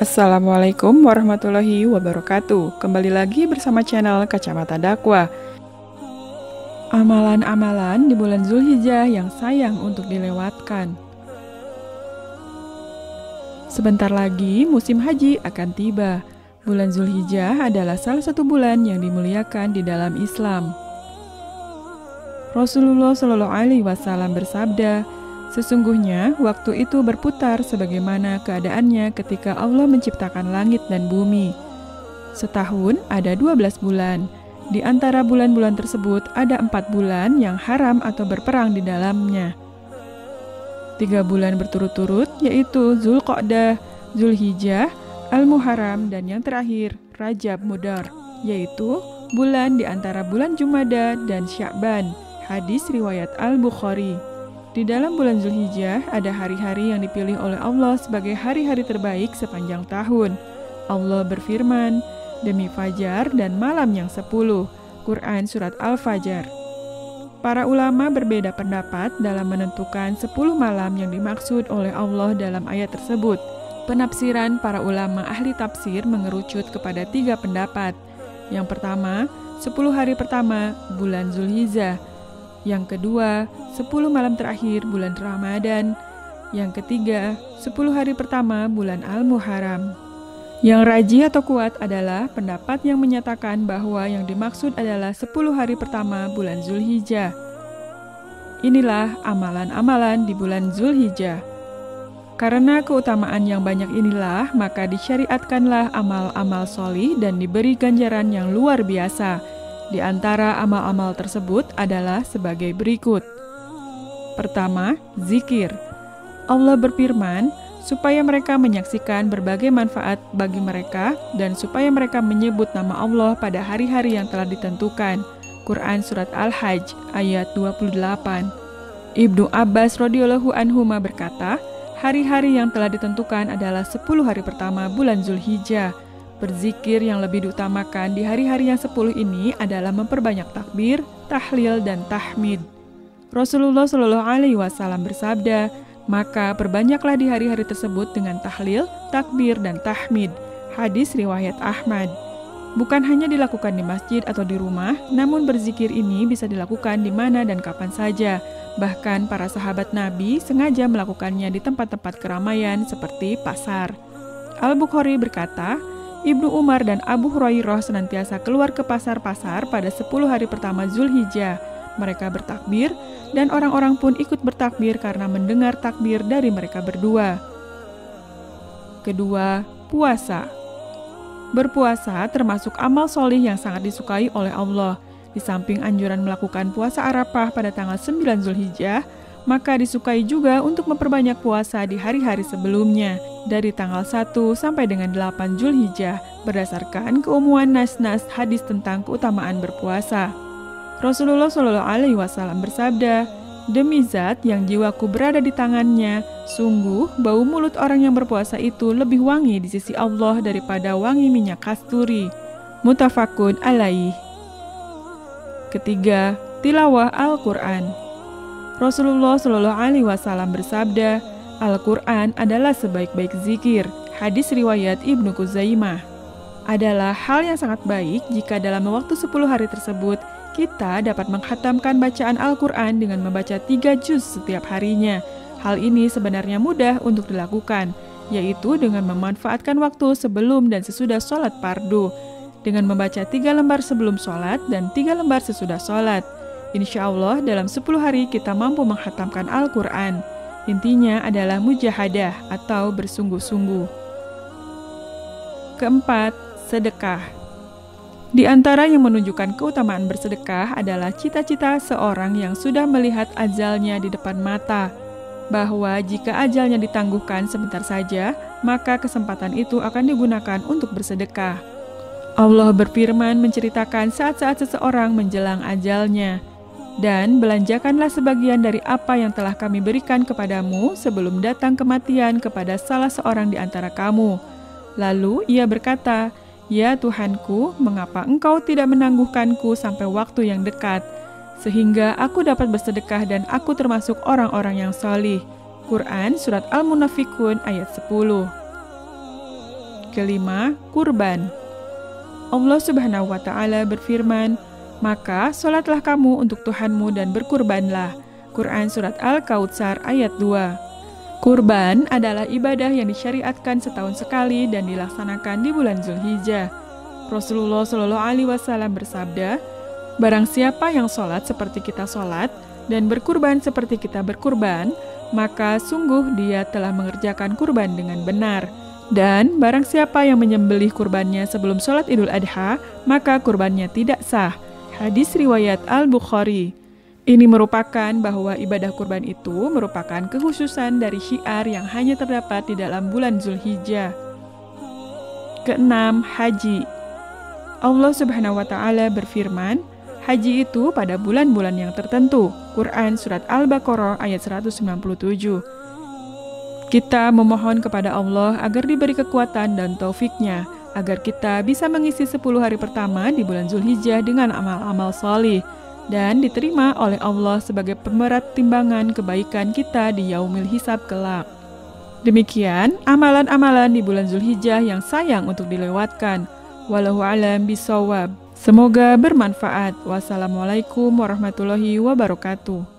Assalamualaikum warahmatullahi wabarakatuh. Kembali lagi bersama channel Kacamata Dakwah. Amalan-amalan di bulan Zulhijjah yang sayang untuk dilewatkan. Sebentar lagi musim haji akan tiba. Bulan Zulhijjah adalah salah satu bulan yang dimuliakan di dalam Islam. Rasulullah Shallallahu Alaihi Wasallam bersabda, "Sesungguhnya waktu itu berputar sebagaimana keadaannya ketika Allah menciptakan langit dan bumi. Setahun ada 12 bulan. Di antara bulan-bulan tersebut ada 4 bulan yang haram atau berperang di dalamnya. 3 bulan berturut-turut yaitu Zulqa'dah, Zulhijjah, Al-Muharram, dan yang terakhir Rajab Mudhar, yaitu bulan di antara bulan Jumada dan Sya'ban." Hadis riwayat Al-Bukhari. Di dalam bulan Zulhijjah ada hari-hari yang dipilih oleh Allah sebagai hari-hari terbaik sepanjang tahun. Allah berfirman, "Demi fajar dan malam yang 10." Quran Surat Al-Fajr. Para ulama berbeda pendapat dalam menentukan 10 malam yang dimaksud oleh Allah dalam ayat tersebut. Penafsiran para ulama ahli tafsir mengerucut kepada 3 pendapat. Yang pertama, 10 hari pertama bulan Zulhijjah. Yang kedua, 10 malam terakhir bulan Ramadan. Yang ketiga, 10 hari pertama bulan Al-Muharram. Yang rajih atau kuat adalah pendapat yang menyatakan bahwa yang dimaksud adalah 10 hari pertama bulan Zulhijjah. Inilah amalan-amalan di bulan Zulhijjah. Karena keutamaan yang banyak inilah, maka disyariatkanlah amal-amal solih dan diberi ganjaran yang luar biasa. Di antara amal-amal tersebut adalah sebagai berikut. Pertama, zikir. Allah berfirman, supaya mereka menyaksikan berbagai manfaat bagi mereka dan supaya mereka menyebut nama Allah pada hari-hari yang telah ditentukan. Quran Surat Al-Hajj ayat 28. Ibnu Abbas radhiyallahu anhuma berkata, hari-hari yang telah ditentukan adalah 10 hari pertama bulan Zulhijjah. Berzikir yang lebih diutamakan di hari-hari yang 10 ini adalah memperbanyak takbir, tahlil, dan tahmid. Rasulullah Shallallahu Alaihi Wasallam bersabda, maka perbanyaklah di hari-hari tersebut dengan tahlil, takbir, dan tahmid. Hadis riwayat Ahmad. Bukan hanya dilakukan di masjid atau di rumah, namun berzikir ini bisa dilakukan di mana dan kapan saja. Bahkan para sahabat Nabi sengaja melakukannya di tempat-tempat keramaian seperti pasar. Al-Bukhari berkata, Ibnu Umar dan Abu Hurairah senantiasa keluar ke pasar-pasar pada 10 hari pertama Zulhijjah. Mereka bertakbir, dan orang-orang pun ikut bertakbir karena mendengar takbir dari mereka berdua. Kedua, puasa. Berpuasa termasuk amal solih yang sangat disukai oleh Allah. Di samping anjuran melakukan puasa Arafah pada tanggal 9 Zulhijjah, maka disukai juga untuk memperbanyak puasa di hari-hari sebelumnya, dari tanggal 1 sampai dengan 8 Zulhijjah, berdasarkan keumuman nas-nas hadis tentang keutamaan berpuasa. Rasulullah Shallallahu Alaihi Wasallam bersabda, "Demi zat yang jiwaku berada di tangannya, sungguh bau mulut orang yang berpuasa itu lebih wangi di sisi Allah daripada wangi minyak kasturi." Muttafaqun alaih. Ketiga, tilawah Al-Quran. Rasulullah Shallallahu Alaihi Wasallam bersabda, Al-Quran adalah sebaik-baik zikir. Hadis riwayat Ibnu Khuzaimah. Adalah hal yang sangat baik jika dalam waktu 10 hari tersebut kita dapat menghatamkan bacaan Al-Quran dengan membaca 3 juz setiap harinya. Hal ini sebenarnya mudah untuk dilakukan, yaitu dengan memanfaatkan waktu sebelum dan sesudah sholat fardu, dengan membaca 3 lembar sebelum sholat dan 3 lembar sesudah sholat. Insya Allah dalam 10 hari kita mampu menghatamkan Al-Quran. Intinya adalah mujahadah atau bersungguh-sungguh. Keempat, sedekah. Di antara yang menunjukkan keutamaan bersedekah adalah cita-cita seorang yang sudah melihat ajalnya di depan mata, bahwa jika ajalnya ditangguhkan sebentar saja, maka kesempatan itu akan digunakan untuk bersedekah. Allah berfirman menceritakan saat-saat seseorang menjelang ajalnya, dan belanjakanlah sebagian dari apa yang telah kami berikan kepadamu sebelum datang kematian kepada salah seorang di antara kamu. Lalu ia berkata, Ya Tuhanku, mengapa engkau tidak menangguhkanku sampai waktu yang dekat, sehingga aku dapat bersedekah dan aku termasuk orang-orang yang salih. Quran Surat Al-Munafikun ayat 10. Kelima, kurban. Allah Subhanahu wa Ta'ala berfirman, "Maka sholatlah kamu untuk Tuhanmu dan berkurbanlah." Quran Surat Al-Kautsar ayat 2. Kurban adalah ibadah yang disyariatkan setahun sekali dan dilaksanakan di bulan Zulhijjah. Rasulullah Shallallahu Alaihi Wasallam bersabda, "Barang siapa yang sholat seperti kita sholat dan berkurban seperti kita berkurban, maka sungguh dia telah mengerjakan kurban dengan benar. Dan barang siapa yang menyembelih kurbannya sebelum sholat Idul Adha, maka kurbannya tidak sah." Hadis riwayat Al-Bukhari. Ini merupakan bahwa ibadah kurban itu merupakan kekhususan dari syiar yang hanya terdapat di dalam bulan Zulhijjah. Keenam, haji. Allah Subhanahu wa Ta'ala berfirman, haji itu pada bulan-bulan yang tertentu. Quran Surat Al-Baqarah ayat 197. Kita memohon kepada Allah agar diberi kekuatan dan taufiknya, agar kita bisa mengisi 10 hari pertama di bulan Zulhijjah dengan amal-amal salih, dan diterima oleh Allah sebagai pemerat timbangan kebaikan kita di yaumil hisab kelak. Demikian amalan-amalan di bulan Zulhijjah yang sayang untuk dilewatkan. Wallahu a'lam bishawab. Semoga bermanfaat. Wassalamualaikum warahmatullahi wabarakatuh.